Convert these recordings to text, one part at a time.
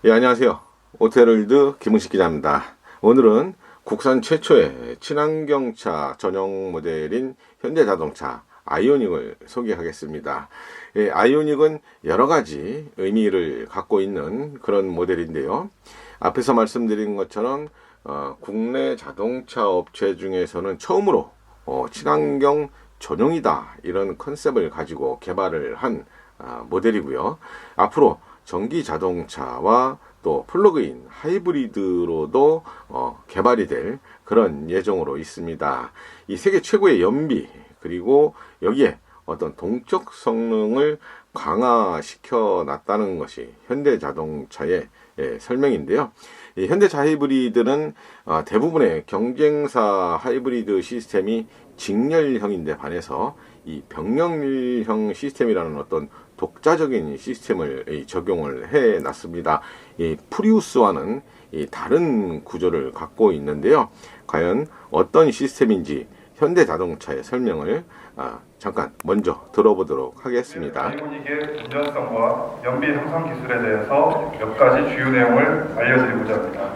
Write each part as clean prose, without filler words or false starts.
예, 안녕하세요. 오테르월드 김은식 기자입니다. 오늘은 국산 최초의 친환경차 전용 모델인 현대자동차 아이오닉을 소개하겠습니다. 예, 아이오닉은 여러 가지 의미를 갖고 있는 그런 모델인데요. 앞에서 말씀드린 것처럼 국내 자동차 업체 중에서는 처음으로 친환경 전용이다 이런 컨셉을 가지고 개발을 한 모델이고요. 앞으로 전기 자동차와 또 플러그인 하이브리드로도 개발이 될 그런 예정으로 있습니다. 이 세계 최고의 연비 그리고 여기에 어떤 동적 성능을 강화시켜 놨다는 것이 현대자동차의 설명인데요. 이 현대차 하이브리드는 대부분의 경쟁사 하이브리드 시스템이 직렬형인데 반해서 이 병렬형 시스템이라는 어떤 독자적인 시스템을 적용을 해 놨습니다. 이 프리우스와는 다른 구조를 갖고 있는데요. 과연 어떤 시스템인지 현대자동차의 설명을 잠깐 먼저 들어보도록 하겠습니다. 아이오닉의 운전성과 연비 향상 기술에 대해서 몇 가지 주요 내용을 알려드리고자 합니다.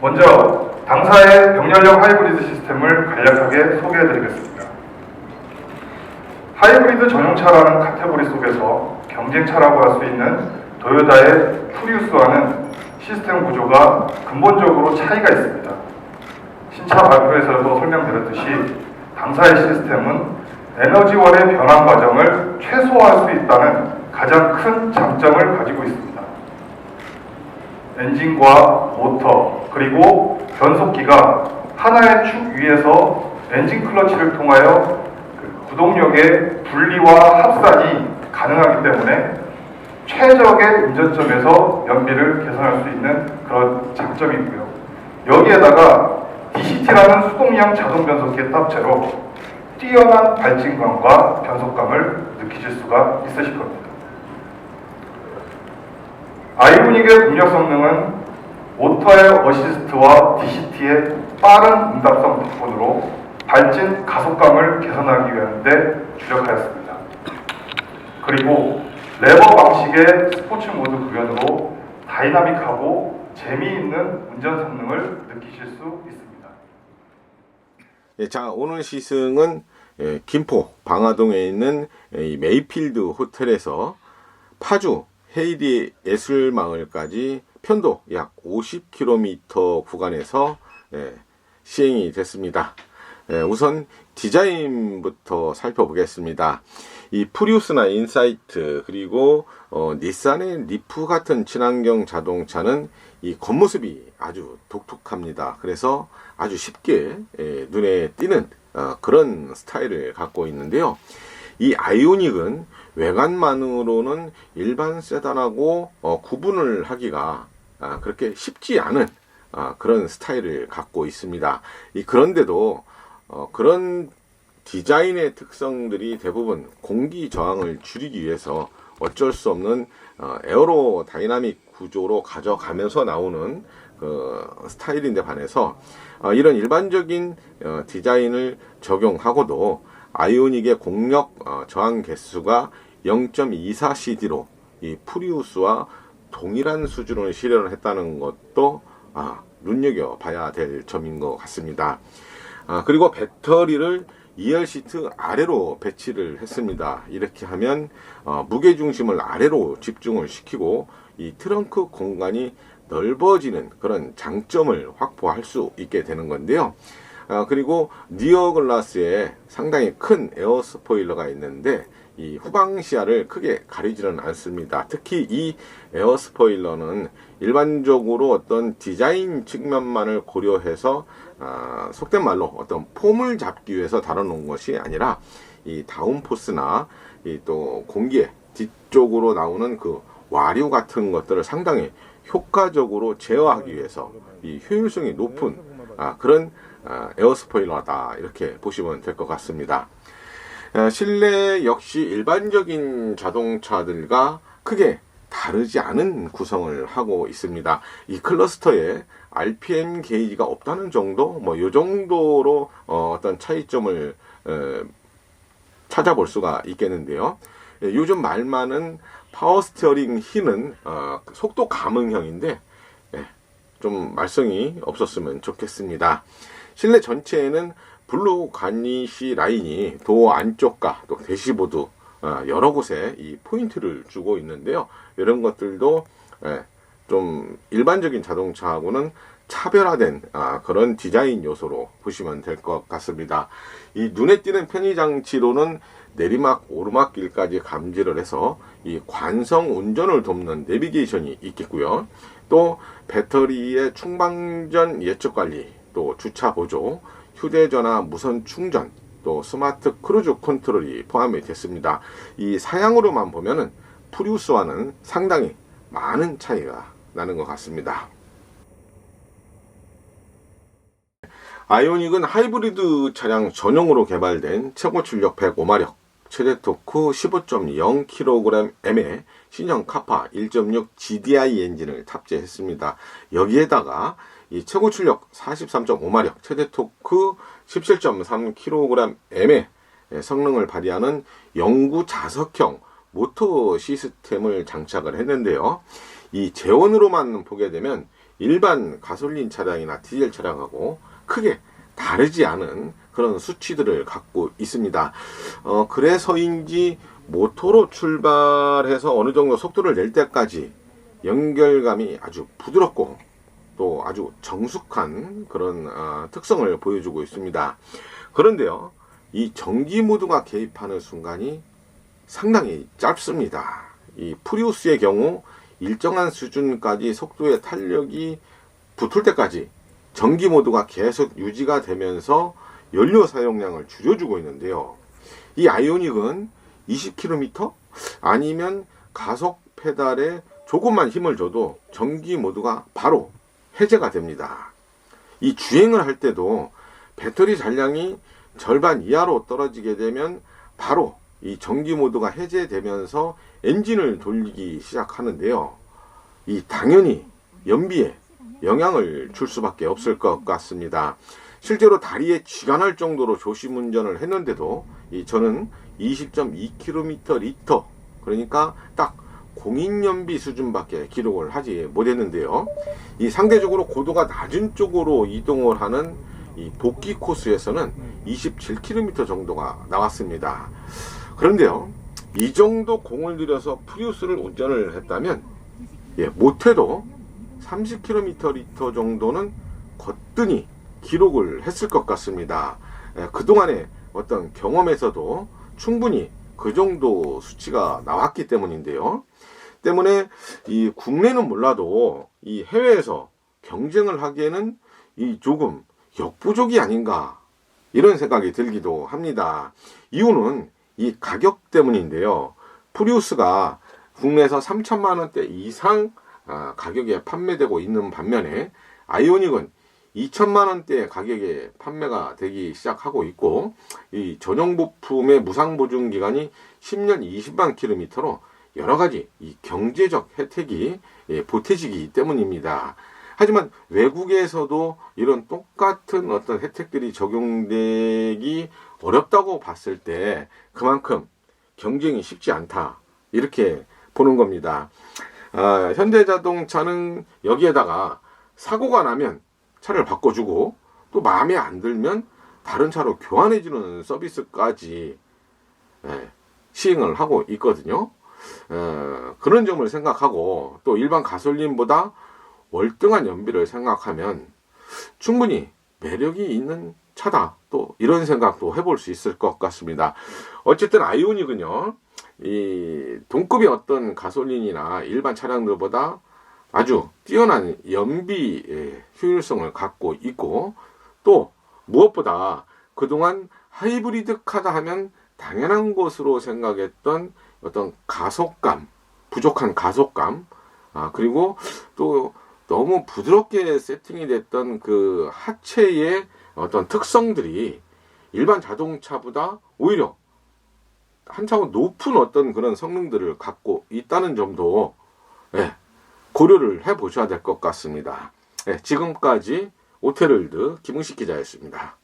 먼저 당사의 병렬형 하이브리드 시스템을 간략하게 소개해드리겠습니다. 하이브리드 전용차라는 카테고리 속에서 경쟁차라고 할 수 있는 도요타의 프리우스와는 시스템 구조가 근본적으로 차이가 있습니다. 신차 발표에서도 설명드렸듯이 당사의 시스템은 에너지원의 변환 과정을 최소화할 수 있다는 가장 큰 장점을 가지고 있습니다. 엔진과 모터 그리고 변속기가 하나의 축 위에서 엔진 클러치를 통하여 구동력의 분리와 합산이 가능하기 때문에 최적의 운전점에서 연비를 개선할 수 있는 그런 장점이 있고요. 여기에다가 DCT라는 수동형 자동 변속기의 탑재로 뛰어난 발진감과 변속감을 느끼실 수가 있으실 겁니다. 아이오닉의 동력 성능은 모터의 어시스트와 DCT의 빠른 응답성 덕분으로 발진 가속감을 개선하기 위한 데 주력하였습니다. 그리고 레버 방식의 스포츠 모드 구현으로 다이나믹하고 재미있는 운전 성능을 느끼실 수 있습니다. 예, 자, 오늘 시승은 김포 방화동에 있는 메이필드 호텔에서 파주 헤이디 예술마을까지 편도 약 50km 구간에서 시행이 됐습니다. 우선 디자인부터 살펴보겠습니다. 이 프리우스나 인사이트 그리고 닛산의 리프 같은 친환경 자동차는 이 겉모습이 아주 독특합니다. 그래서 아주 쉽게 눈에 띄는 그런 스타일을 갖고 있는데요. 이 아이오닉은 외관만으로는 일반 세단하고 구분을 하기가 그렇게 쉽지 않은 그런 스타일을 갖고 있습니다. 그런데도 그런 디자인의 특성들이 대부분 공기 저항을 줄이기 위해서 어쩔 수 없는 에어로 다이나믹 구조로 가져가면서 나오는 그 스타일인데 반해서 이런 일반적인 디자인을 적용하고도 아이오닉의 공력 저항 개수가 0.24cd로 이 프리우스와 동일한 수준을 실현을 했다는 것도 눈여겨봐야 될 점인 것 같습니다. 그리고 배터리를 2열 시트 아래로 배치를 했습니다. 이렇게 하면 무게중심을 아래로 집중을 시키고 이 트렁크 공간이 넓어지는 그런 장점을 확보할 수 있게 되는 건데요. 그리고 리어 글라스에 상당히 큰 에어 스포일러가 있는데 이 후방 시야를 크게 가리지는 않습니다. 특히 이 에어 스포일러는 일반적으로 어떤 디자인 측면만을 고려해서 속된 말로 어떤 폼을 잡기 위해서 달아놓은 것이 아니라 이 다운포스나 이 또 공기의 뒤쪽으로 나오는 그 와류 같은 것들을 상당히 효과적으로 제어하기 위해서 이 효율성이 높은 그런 에어 스포일러다 이렇게 보시면 될 것 같습니다. 실내 역시 일반적인 자동차들과 크게 다르지 않은 구성을 하고 있습니다. 이 클러스터에 RPM 게이지가 없다는 정도, 이 정도로 어떤 차이점을 찾아볼 수가 있겠는데요. 요즘 말 많은 파워 스티어링 휠은 속도 감응형인데 좀 말썽이 없었으면 좋겠습니다. 실내 전체에는 블루 가니쉬 라인이 도어 안쪽과 또 대시보드 여러 곳에 이 포인트를 주고 있는데요. 이런 것들도 좀 일반적인 자동차하고는 차별화된 그런 디자인 요소로 보시면 될 것 같습니다. 이 눈에 띄는 편의 장치로는 내리막 오르막길까지 감지를 해서 이 관성 운전을 돕는 내비게이션이 있겠고요. 또 배터리의 충방전 예측 관리, 또 주차 보조, 휴대전화 무선 충전, 또 스마트 크루즈 컨트롤이 포함이 됐습니다. 이 사양으로만 보면은 프리우스와는 상당히 많은 차이가 나는 것 같습니다. 아이오닉은 하이브리드 차량 전용으로 개발된 최고 출력 105마력, 최대 토크 15.0kgm의 신형 카파 1.6 GDI 엔진을 탑재했습니다. 여기에다가 이 최고 출력 43.5마력, 최대 토크 17.3kgm의 성능을 발휘하는 영구 자석형 모터 시스템을 장착을 했는데요. 이 제원으로만 보게 되면 일반 가솔린 차량이나 디젤 차량하고 크게 다르지 않은 그런 수치들을 갖고 있습니다. 그래서인지 모터로 출발해서 어느 정도 속도를 낼 때까지 연결감이 아주 부드럽고 또 아주 정숙한 그런 특성을 보여주고 있습니다. 그런데요, 이 전기 모드가 개입하는 순간이 상당히 짧습니다. 이 프리우스의 경우 일정한 수준까지 속도의 탄력이 붙을 때까지 전기 모드가 계속 유지가 되면서 연료 사용량을 줄여주고 있는데요. 이 아이오닉은 20km 아니면 가속 페달에 조금만 힘을 줘도 전기 모드가 바로 해제가 됩니다. 이 주행을 할 때도 배터리 잔량이 절반 이하로 떨어지게 되면 바로 이 전기 모드가 해제되면서 엔진을 돌리기 시작하는데요. 이 당연히 연비에 영향을 줄 수밖에 없을 것 같습니다. 실제로 다리에 쥐가 날 정도로 조심 운전을 했는데도 저는 20.2km 리터, 그러니까 딱 공인연비 수준밖에 기록을 하지 못했는데요. 이 상대적으로 고도가 낮은 쪽으로 이동을 하는 이 복귀 코스에서는 27km 정도가 나왔습니다. 그런데요, 이 정도 공을 들여서 프리우스를 운전을 했다면 못해도 30km 리터 정도는 거뜬히 기록을 했을 것 같습니다. 그동안의 어떤 경험에서도 충분히 그 정도 수치가 나왔기 때문인데요. 때문에 이 국내는 몰라도 이 해외에서 경쟁을 하기에는 이 조금 역부족이 아닌가 이런 생각이 들기도 합니다. 이유는 이 가격 때문인데요. 프리우스가 국내에서 3천만 원대 이상 가격에 판매되고 있는 반면에 아이오닉은 2천만 원대 가격에 판매가 되기 시작하고 있고, 이 전용 부품의 무상 보증 기간이 10년 20만 킬로미터로 여러 가지 이 경제적 혜택이 보태지기 때문입니다. 하지만 외국에서도 이런 똑같은 어떤 혜택들이 적용되기 어렵다고 봤을 때 그만큼 경쟁이 쉽지 않다, 이렇게 보는 겁니다. 현대자동차는 여기에다가 사고가 나면 차를 바꿔주고 또 마음에 안 들면 다른 차로 교환해주는 서비스까지 시행을 하고 있거든요. 그런 점을 생각하고 또 일반 가솔린보다 월등한 연비를 생각하면 충분히 매력이 있는 차다, 또 이런 생각도 해볼 수 있을 것 같습니다. 어쨌든 아이오닉은요, 이 동급의 어떤 가솔린이나 일반 차량들보다 아주 뛰어난 연비 효율성을 갖고 있고, 또 무엇보다 그동안 하이브리드 카다 하면 당연한 것으로 생각했던 어떤 가속감, 부족한 가속감, 그리고 또 너무 부드럽게 세팅이 됐던 그 하체의 어떤 특성들이 일반 자동차보다 오히려 한 차원 높은 어떤 그런 성능들을 갖고 있다는 점도 고려를 해보셔야 될 것 같습니다. 지금까지 오테르월드 김웅식 기자였습니다.